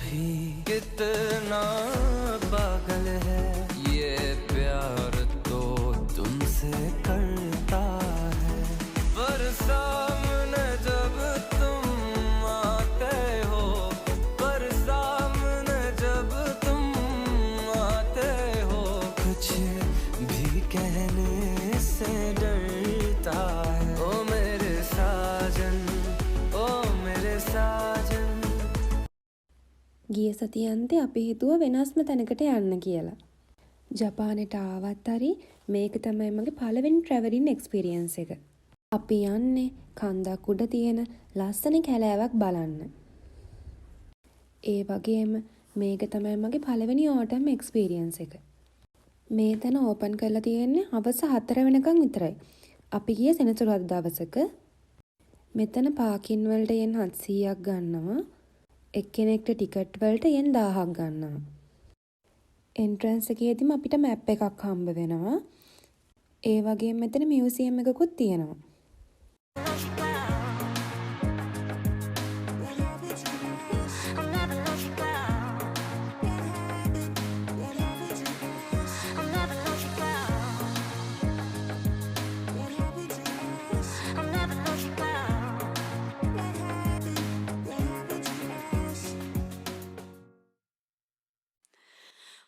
भी कितना पागल है ये प्यार तो तुमसे करता है पर सामने जब तुम आते हो पर सामने जब तुम आते हो कुछ भी कहने से डरता है ओ मेरे साजन ओ मेरे साजन ගිය සතියන්තේ අපි හිතුව වෙනස්ම තැනකට යන්න කියලා. ජපානයට ආවත් හරි මේක තමයි මගේ පළවෙනි ට්‍රැවලින් එක්ස්පීරියන්ස් එක. අපි යන්නේ කන්දක් උඩ තියෙන ලස්සන කැලෑවක් බලන්න. ඒ වගේම මේක තමයි මගේ පළවෙනි ඕටම් එක්ස්පීරියන්ස් එක. මේ තැන ඕපන් කරලා තියෙන්නේ හවස 4 වෙනකන් විතරයි. අපි ගියේ සෙනසුරාදා දවසක. මෙතන පාකින් වලට යෙන් 700ක් ගන්නවා. එක්කෙනෙක්ට ටිකට් වලට යෙන් 1000ක් ගන්නවා. එන්ට්‍රන්ස් එකේදීම අපිට මැප් එකක් හම්බ වෙනවා. ඒ වගේම මෙතන මියුසියම් එකකුත් තියෙනවා.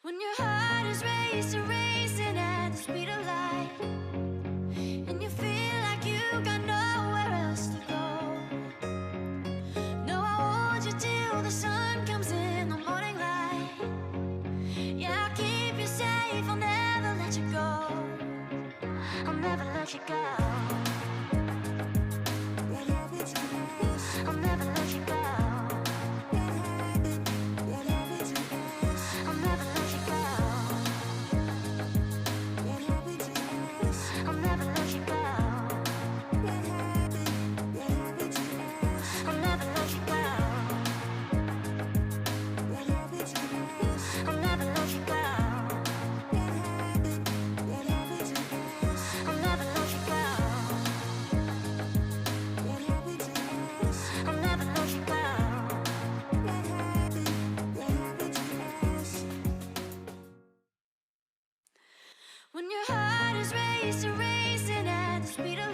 When your heart is racing, racing at the speed of light, and you feel like you got nowhere else to go. No, I hold you till the sun comes in the morning light. Yeah, I'll keep you safe, I'll never let you go. I'll never let you go. I'll never let you go. When your heart is racing, racing at the speed of